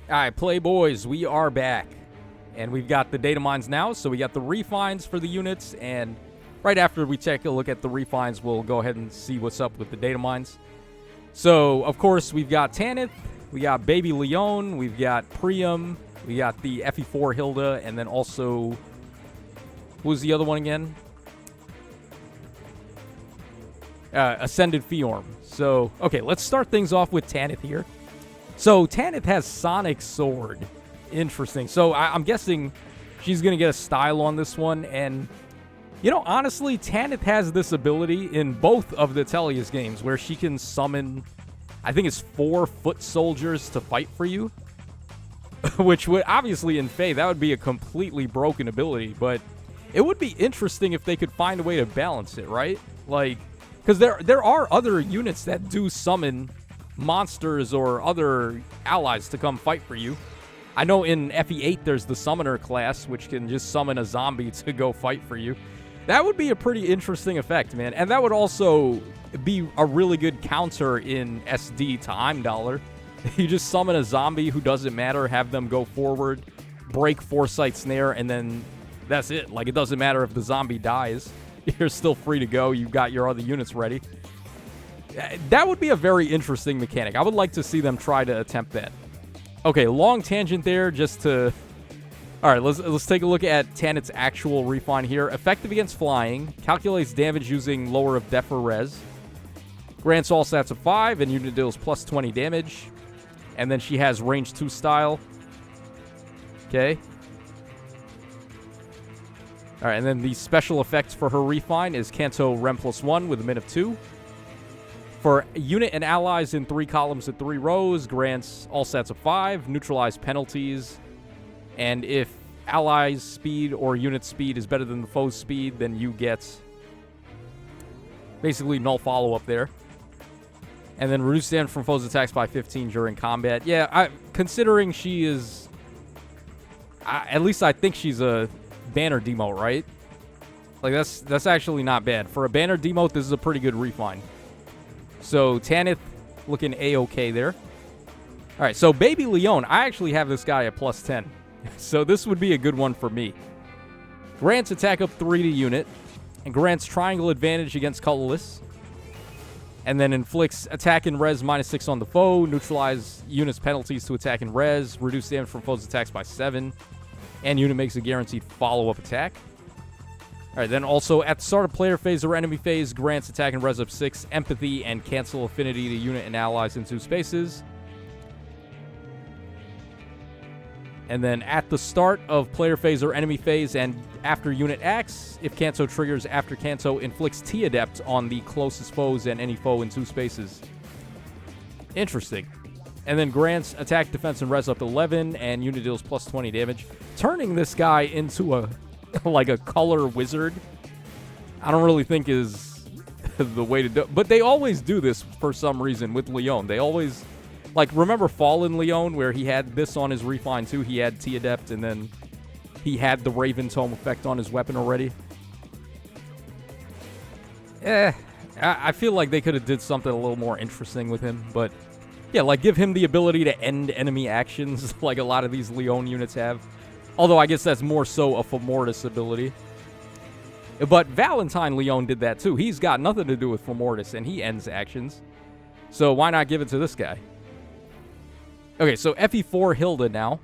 All right, Playboys, we are back. And we've got the data mines now, so we got the refines for the units, and right after we take a look at the refines, we'll go ahead and see what's up with the data mines. So, of course, we've got Tanith, we got Baby Leon, we've got Priam, we got the FE4 Hilda, and then also, who was the other one again? Ascended Fiorm. So, okay, let's start things off with Tanith here. So, Tanith has Sonic Sword. Interesting. So, I'm guessing she's going to get a style on this one. And, you know, honestly, Tanith has this ability in both of the Tellius games where she can summon, I think it's 4 foot soldiers to fight for you. Which would, obviously, in Fae, that would be a completely broken ability. But it would be interesting if they could find a way to balance it, right? Like, because there are other units that do summon monsters or other allies to come fight for you. I know in FE8 there's the Summoner class, which can just summon a zombie to go fight for you. That would be a pretty interesting effect, man. And that would also be a really good counter in SD to Heimdallr. You just summon a zombie who doesn't matter, have them go forward, break Foresight Snare, and then that's it. Like, it doesn't matter if the zombie dies. You're still free to go. You've got your other units ready. That would be a very interesting mechanic. I would like to see them try to attempt that. Okay, long tangent there just to... Alright, let's take a look at Tanith's actual refine here. Effective against flying. Calculates damage using lower of def or res. Grants all stats of 5 and unit deals plus 20 damage. And then she has range 2 style. Okay. Alright, and then the special effects for her refine is Canto Rem plus 1 with a min of 2. For unit and allies in 3 columns at 3 rows, grants all stats of 5, neutralize penalties, and if allies' speed or unit speed is better than the foe's speed, then you get basically null follow-up there. And then reduce damage from foes' attacks by 15 during combat. Yeah, considering she is... at least I think she's a banner demote, right? Like, that's actually not bad. For a banner demote, this is a pretty good refine. So, Tanith looking A-okay there. Alright, so Baby Leon, I actually have this guy at plus 10. So this would be a good one for me. Grants attack up 3 to unit. And grants triangle advantage against colorless. And then inflicts attack and res minus 6 on the foe. Neutralize unit's penalties to attack and res. Reduce damage from foes' attacks by 7. And unit makes a guaranteed follow-up attack. Alright, then also at the start of player phase or enemy phase, grants attack and res up 6, empathy, and cancel affinity to unit and allies in 2 spaces. And then at the start of player phase or enemy phase and after unit acts, if Canto triggers after Canto, inflicts T-Adept on the closest foes and any foe in 2 spaces. Interesting. And then grants attack, defense, and res up 11, and unit deals plus 20 damage. Turning this guy into a like a color wizard, I don't really think is the way to do it. But they always do this for some reason with Leon. They always, like, remember Fallen Leon, where he had this on his refine too? He had T-Adept, and then he had the Raven Tome effect on his weapon already. I feel like they could have did something a little more interesting with him, but yeah, like give him the ability to end enemy actions like a lot of these Leon units have. Although I guess that's more so a Femortis ability. But Valentine Leon did that too. He's got nothing to do with Femortis, and he ends actions. So why not give it to this guy? Okay, so FE4 Hilda now.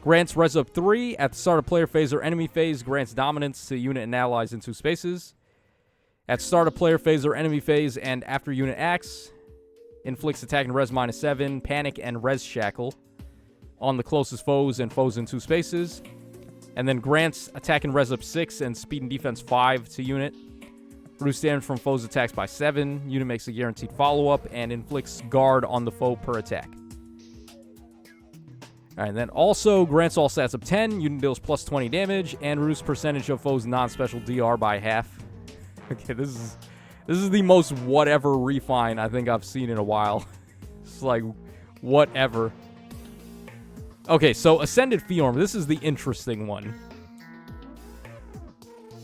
Grants res up 3. At the start of player phase or enemy phase, grants dominance to unit and allies in 2 spaces. At start of player phase or enemy phase and after unit acts, inflicts attack and res minus 7, panic, and res shackle on the closest foes and foes in 2 spaces. And then grants attack and res up 6 and speed and defense 5 to unit. Reduce damage from foes' attacks by 7. Unit makes a guaranteed follow-up and inflicts guard on the foe per attack. Alright, and then also grants all stats up 10. Unit deals plus 20 damage and reduce percentage of foes' non-special DR by half. Okay, this is the most whatever refine I think I've seen in a while. It's like, whatever. Okay, so Ascended Fiorm. This is the interesting one.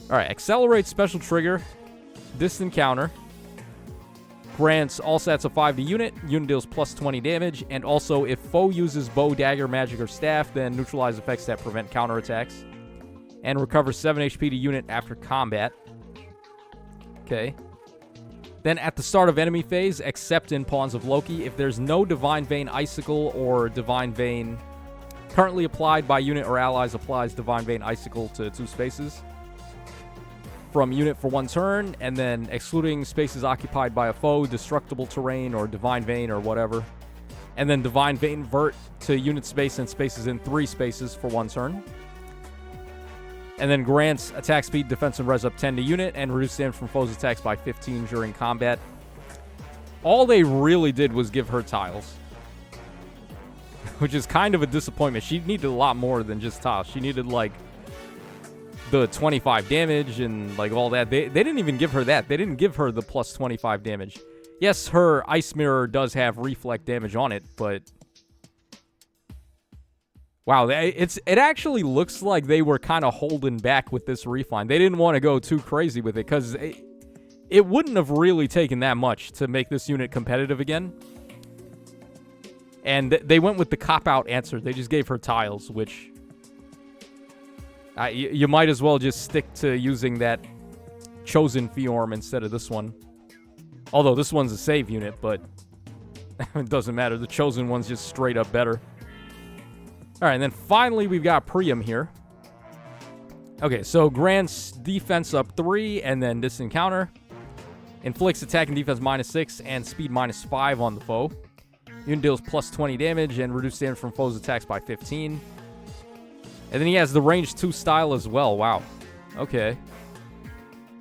Alright, accelerate special trigger. Distant counter. Grants all stats of 5 to unit. Unit deals plus 20 damage. And also, if foe uses bow, dagger, magic, or staff, then neutralize effects that prevent counterattacks. And recovers 7 HP to unit after combat. Okay. Then at the start of enemy phase, except in Pawns of Loki, if there's no Divine Vein Icicle or Divine Vein currently applied by unit or allies, applies Divine Vein Icicle to 2 spaces from unit for 1 turn, and then excluding spaces occupied by a foe, destructible terrain, or Divine Vein, or whatever. And then Divine Vein Vert to unit space and spaces in 3 spaces for 1 turn. And then grants attack speed, defense, and res up 10 to unit, and reduce damage from foes' attacks by 15 during combat. All they really did was give her tiles, which is kind of a disappointment. She needed a lot more than just tiles. She needed, like, the 25 damage and, like, all that. They didn't even give her that. They didn't give her the plus 25 damage. Yes, her Ice Mirror does have reflect damage on it, but... Wow, it actually looks like they were kind of holding back with this refine. They didn't want to go too crazy with it, because it wouldn't have really taken that much to make this unit competitive again. And they went with the cop-out answer. They just gave her tiles, which... you might as well just stick to using that chosen Fiorm instead of this one. Although this one's a save unit, but it doesn't matter. The chosen one's just straight up better. All right, and then finally we've got PUM here. Okay, so grants defense up 3 and then distant counter. Inflicts attack and defense -6 and speed -5 on the foe. Unit deals plus 20 damage and reduce damage from foes' attacks by 15. And then he has the range 2 style as well. Wow. Okay.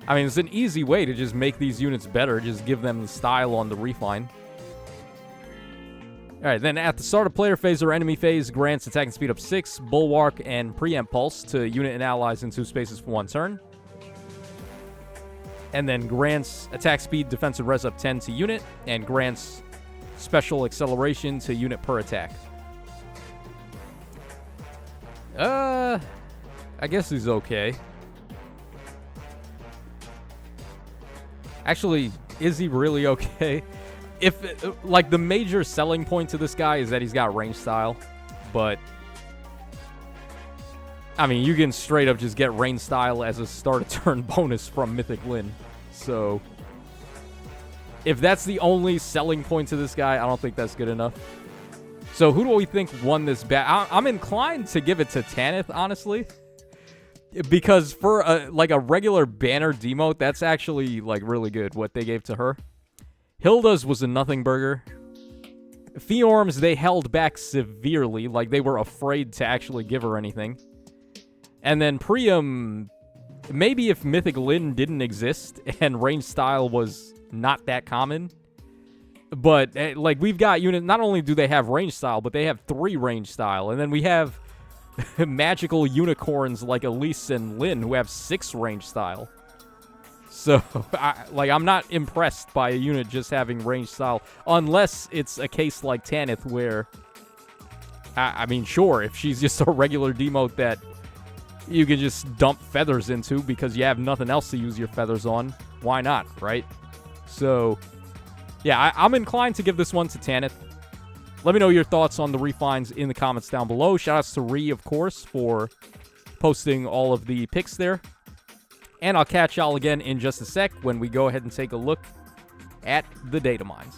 I mean, it's an easy way to just make these units better. Just give them the style on the refine. Alright, then at the start of player phase or enemy phase, grants attack and speed up 6, bulwark, and preempt pulse to unit and allies in 2 spaces for 1 turn. And then grants attack speed, defense, and res up 10 to unit, and grants special acceleration to unit per attack. I guess he's okay. Actually, is he really okay? If, like, the major selling point to this guy is that he's got range style, but, I mean, you can straight up just get range style as a start of turn bonus from Mythic Lyn. So, if that's the only selling point to this guy, I don't think that's good enough. So, who do we think won this battle? I'm inclined to give it to Tanith, honestly. Because for, like, a regular banner demote, that's actually, like, really good, what they gave to her. Hilda's was a nothing burger. Fiorm's, they held back severely. Like, they were afraid to actually give her anything. And then PUM, maybe if Mythic Lyn didn't exist and range style was not that common. But, like, we've got units, not only do they have range style, but they have 3 range style. And then we have magical unicorns like Elise and Lyn who have 6 range style. So, I'm not impressed by a unit just having range style, unless it's a case like Tanith where, I mean, sure, if she's just a regular demote that you can just dump feathers into because you have nothing else to use your feathers on, why not, right? So, yeah, I'm inclined to give this one to Tanith. Let me know your thoughts on the refines in the comments down below. Shoutouts to Ree, of course, for posting all of the picks there. And I'll catch y'all again in just a sec when we go ahead and take a look at the data mines.